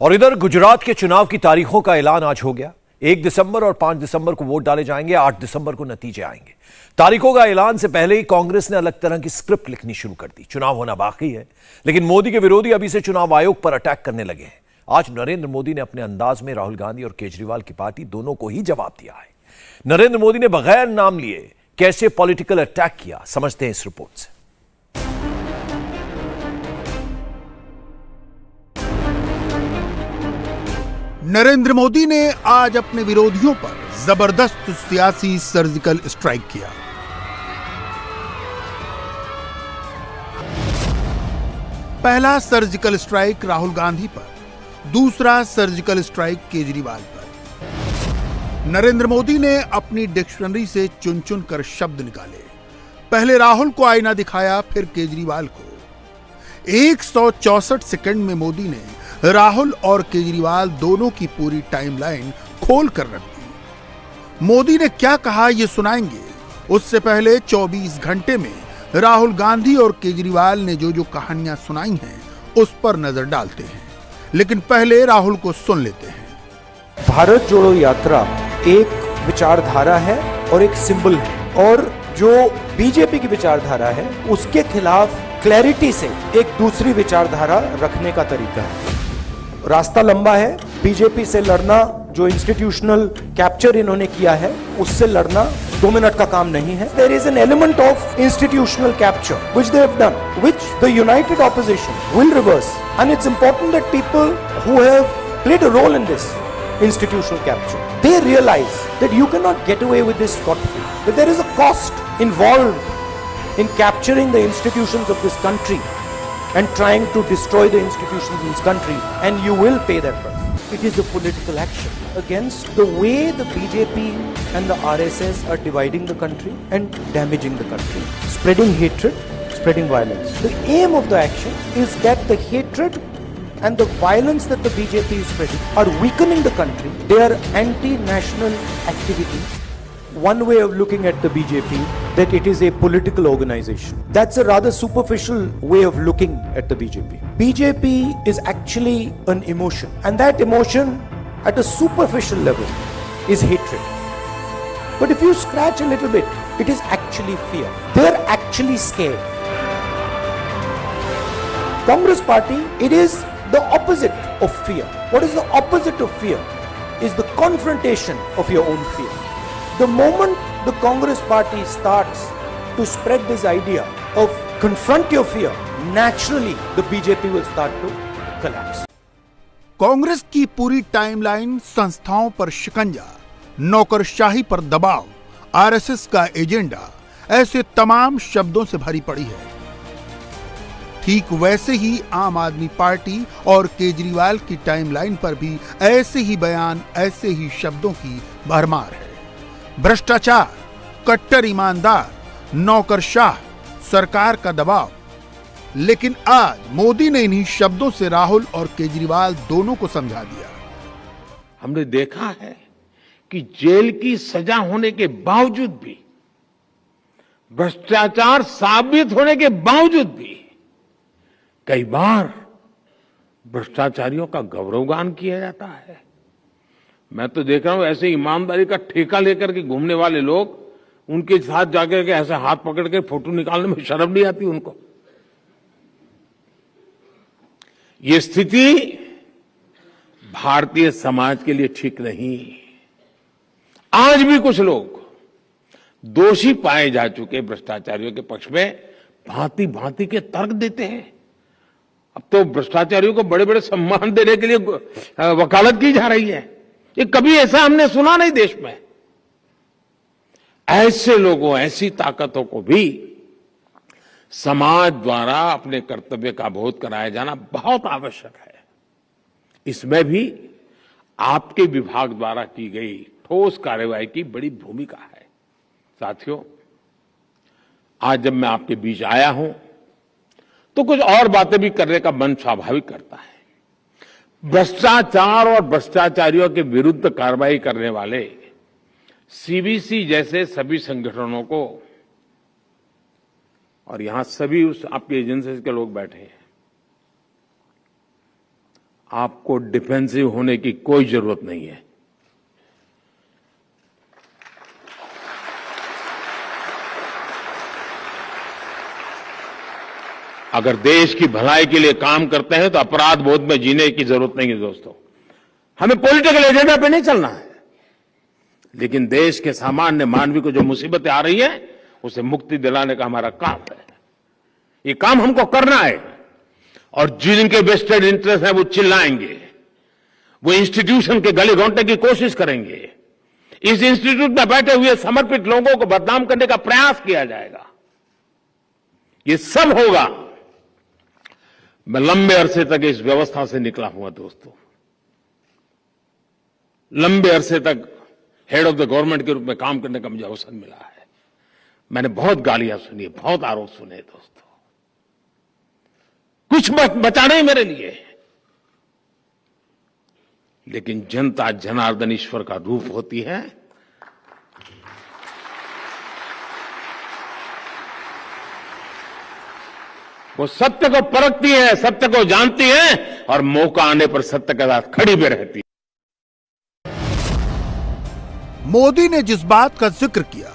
और इधर गुजरात के चुनाव की तारीखों का ऐलान आज हो गया। 1 दिसंबर और 5 दिसंबर को वोट डाले जाएंगे। 8 दिसंबर को नतीजे आएंगे। तारीखों का ऐलान से पहले ही कांग्रेस ने अलग तरह की स्क्रिप्ट लिखनी शुरू कर दी। चुनाव होना बाकी है, लेकिन मोदी के विरोधी अभी से चुनाव आयोग पर अटैक करने लगे हैं। आज नरेंद्र मोदी ने अपने अंदाज में राहुल गांधी और केजरीवाल की पार्टी दोनों को ही जवाब दिया है। नरेंद्र मोदी ने बगैर नाम लिए कैसे पॉलिटिकल अटैक किया, समझते हैं इस रिपोर्ट से। नरेंद्र मोदी ने आज अपने विरोधियों पर जबरदस्त सियासी सर्जिकल स्ट्राइक किया। पहला सर्जिकल स्ट्राइक राहुल गांधी पर, दूसरा सर्जिकल स्ट्राइक केजरीवाल पर। नरेंद्र मोदी ने अपनी डिक्शनरी से चुन चुन कर शब्द निकाले। पहले राहुल को आईना दिखाया, फिर केजरीवाल को। 164 सेकंड में मोदी ने राहुल और केजरीवाल दोनों की पूरी टाइमलाइन खोल कर रख दी। मोदी ने क्या कहा ये सुनाएंगे। उससे पहले 24 घंटे में राहुल गांधी और केजरीवाल ने जो जो कहानियां सुनाई हैं उस पर नजर डालते हैं, लेकिन पहले राहुल को सुन लेते हैं। भारत जोड़ो यात्रा एक विचारधारा है और एक सिंबल है, और जो बीजेपी की विचारधारा है उसके खिलाफ क्लैरिटी से एक दूसरी विचारधारा रखने का तरीका है। रास्ता लंबा है। बीजेपी से लड़ना, जो इंस्टीट्यूशनल कैप्चर इन्होंने किया है उससे लड़ना 2 मिनट का काम नहीं है। There is an element of institutional capture which they have done, which the united opposition will reverse, and it's important that people who have played a role in this institutional capture, they realize that you cannot get away with this scot-free, that there is a cost involved in capturing the institutions of this country and trying to destroy the institutions in this country, and you will pay that price. It is a political action against the way the BJP and the RSS are dividing the country and damaging the country, spreading hatred, spreading violence. The aim of the action is that the hatred and the violence that the BJP is spreading are weakening the country. They are anti-national activities. One way of looking at the BJP, that it is a political organization. That's a rather superficial way of looking at the BJP. BJP is actually an emotion, and that emotion at a superficial level is hatred. But if you scratch a little bit, it is actually fear. They're actually scared. Congress party, it is the opposite of fear. What is the opposite of fear? Is the confrontation of your own fear. The moment the Congress party starts to spread this idea of confront your fear, naturally the BJP will start to collapse. Congress की पूरी timeline संस्थाओं पर शिकंजा, नौकरशाही पर दबाव, RSS का agenda, ऐसे तमाम शब्दों से भरी पड़ी है। ठीक वैसे ही आम आदमी पार्टी और केजरीवाल की टाइमलाइन पर भी ऐसे ही बयान, ऐसे ही शब्दों की भरमार है। भ्रष्टाचार, कट्टर ईमानदार, नौकरशाह, सरकार का दबाव। लेकिन आज मोदी ने इन्हीं शब्दों से राहुल और केजरीवाल दोनों को समझा दिया। हमने देखा है कि जेल की सजा होने के बावजूद भी, भ्रष्टाचार साबित होने के बावजूद भी कई बार भ्रष्टाचारियों का गौरवगान किया जाता है। मैं तो देख रहा हूं ऐसे ईमानदारी का ठेका लेकर के घूमने वाले लोग, उनके साथ जाकर के ऐसे हाथ पकड़ के फोटो निकालने में शर्म नहीं आती उनको। ये स्थिति भारतीय समाज के लिए ठीक नहीं। आज भी कुछ लोग दोषी पाए जा चुके भ्रष्टाचारियों के पक्ष में भांति भांति के तर्क देते हैं। अब तो भ्रष्टाचारियों को बड़े बड़े सम्मान देने के लिए वकालत की जा रही है। ये कभी ऐसा हमने सुना नहीं देश में। ऐसे लोगों, ऐसी ताकतों को भी समाज द्वारा अपने कर्तव्य का बोध कराया जाना बहुत आवश्यक है। इसमें भी आपके विभाग द्वारा की गई ठोस कार्रवाई की बड़ी भूमिका है। साथियों, आज जब मैं आपके बीच आया हूं तो कुछ और बातें भी करने का मन स्वाभाविक करता है। भ्रष्टाचार और भ्रष्टाचारियों के विरुद्ध कार्रवाई करने वाले सीबीसी जैसे सभी संगठनों को, और यहां सभी उस आपके एजेंसी के लोग बैठे हैं, आपको डिफेंसिव होने की कोई जरूरत नहीं है। अगर देश की भलाई के लिए काम करते हैं तो अपराध बोध में जीने की जरूरत नहीं है दोस्तों। हमें पॉलिटिकल एजेंडा पे नहीं चलना है, लेकिन देश के सामान्य मानवी को जो मुसीबतें आ रही हैं उसे मुक्ति दिलाने का हमारा काम है। ये काम हमको करना है, और जिनके वेस्टेड इंटरेस्ट है वो चिल्लाएंगे, वो इंस्टीट्यूशन के गले घोंटने की कोशिश करेंगे, इस इंस्टीट्यूट में बैठे हुए समर्पित लोगों को बदनाम करने का प्रयास किया जाएगा। ये सब होगा। मैं लंबे अरसे तक इस व्यवस्था से निकला हुआ दोस्तों, लंबे अरसे तक हेड ऑफ द गवर्नमेंट के रूप में काम करने का मुझे अवसर मिला है। मैंने बहुत गालियां सुनी, बहुत आरोप सुने दोस्तों, कुछ बचा नहीं मेरे लिए, लेकिन जनता जनार्दन ईश्वर का रूप होती है। वो सत्य को परखती है, सत्य को जानती है, और मौका आने पर सत्य के साथ खड़ी भी रहती है। मोदी ने जिस बात का जिक्र किया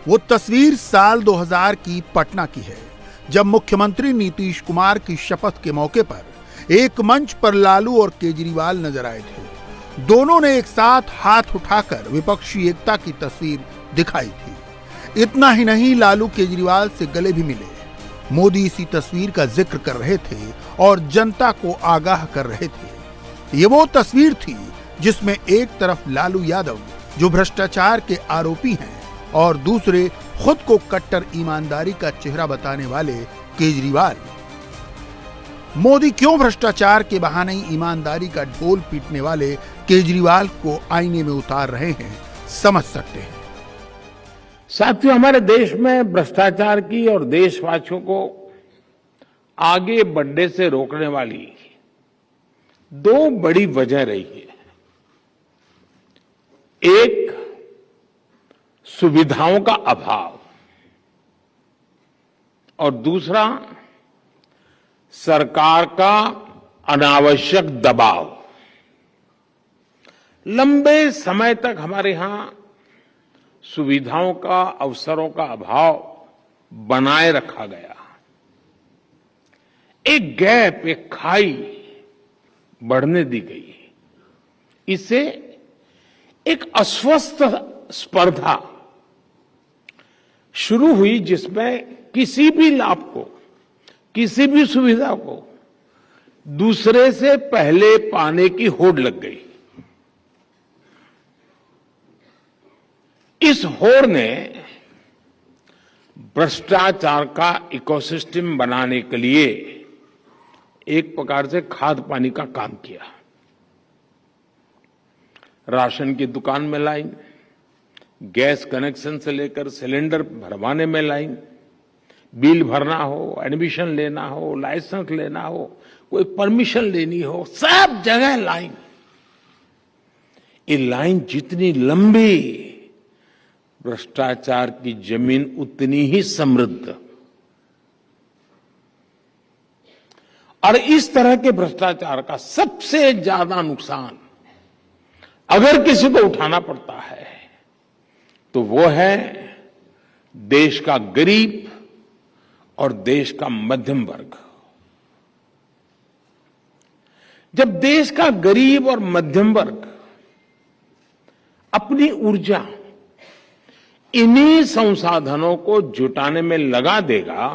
वो तस्वीर साल 2000 की पटना की है, जब मुख्यमंत्री नीतीश कुमार की शपथ के मौके पर एक मंच पर लालू और केजरीवाल नजर आए थे। दोनों ने एक साथ हाथ उठाकर विपक्षी एकता की तस्वीर दिखाई थी। इतना ही नहीं, लालू केजरीवाल से गले भी मिले। मोदी इसी तस्वीर का जिक्र कर रहे थे और जनता को आगाह कर रहे थे। ये वो तस्वीर थी जिसमें एक तरफ लालू यादव जो भ्रष्टाचार के आरोपी हैं और दूसरे खुद को कट्टर ईमानदारी का चेहरा बताने वाले केजरीवाल। मोदी क्यों भ्रष्टाचार के बहाने ईमानदारी का ढोल पीटने वाले केजरीवाल को आईने में उतार रहे हैं, समझ सकते हैं। साथियों, हमारे देश में भ्रष्टाचार की और देशवासियों को आगे बढ़ने से रोकने वाली दो बड़ी वजह रही है। एक, सुविधाओं का अभाव, और दूसरा, सरकार का अनावश्यक दबाव। लंबे समय तक हमारे यहां सुविधाओं का, अवसरों का अभाव बनाए रखा गया। एक गैप, एक खाई बढ़ने दी गई। इससे एक अस्वस्थ स्पर्धा शुरू हुई, जिसमें किसी भी लाभ को, किसी भी सुविधा को दूसरे से पहले पाने की होड़ लग गई। इस होड़ ने भ्रष्टाचार का इकोसिस्टम बनाने के लिए एक प्रकार से खाद पानी का काम किया। राशन की दुकान में लाइन, गैस कनेक्शन से लेकर सिलेंडर भरवाने में लाइन, बिल भरना हो, एडमिशन लेना हो, लाइसेंस लेना हो, कोई परमिशन लेनी हो, सब जगह लाइन। ये लाइन जितनी लंबी, भ्रष्टाचार की जमीन उतनी ही समृद्ध। और इस तरह के भ्रष्टाचार का सबसे ज्यादा नुकसान अगर किसी को उठाना पड़ता है तो वो है देश का गरीब और देश का मध्यम वर्ग। जब देश का गरीब और मध्यम वर्ग अपनी ऊर्जा इन्हीं संसाधनों को जुटाने में लगा देगा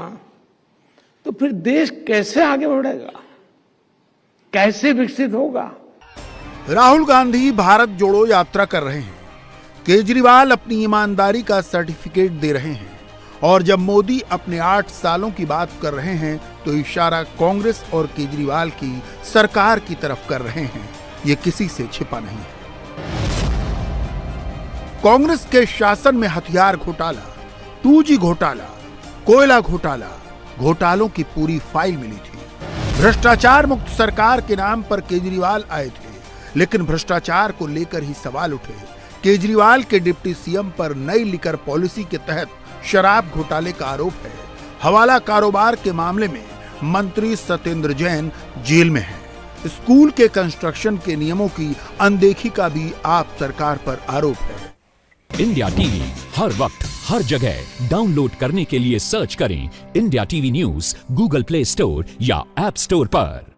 तो फिर देश कैसे आगे बढ़ेगा, कैसे विकसित होगा। राहुल गांधी भारत जोड़ो यात्रा कर रहे हैं, केजरीवाल अपनी ईमानदारी का सर्टिफिकेट दे रहे हैं, और जब मोदी अपने 8 सालों की बात कर रहे हैं तो इशारा कांग्रेस और केजरीवाल की सरकार की तरफ कर रहे हैं। ये किसी से छिपा नहीं है। कांग्रेस के शासन में हथियार घोटाला, 2G घोटाला, कोयला घोटाला, घोटालों की पूरी फाइल मिली थी। भ्रष्टाचार मुक्त सरकार के नाम पर केजरीवाल आए थे, लेकिन भ्रष्टाचार को लेकर ही सवाल उठे। केजरीवाल के डिप्टी सीएम पर नई लिकर पॉलिसी के तहत शराब घोटाले का आरोप है। हवाला कारोबार के मामले में मंत्री सत्येंद्र जैन जेल में हैं। स्कूल के कंस्ट्रक्शन के नियमों की अनदेखी का भी आप सरकार पर आरोप है। इंडिया टीवी हर वक्त हर जगह डाउनलोड करने के लिए सर्च करें India TV news Google play store या ऐप स्टोर पर।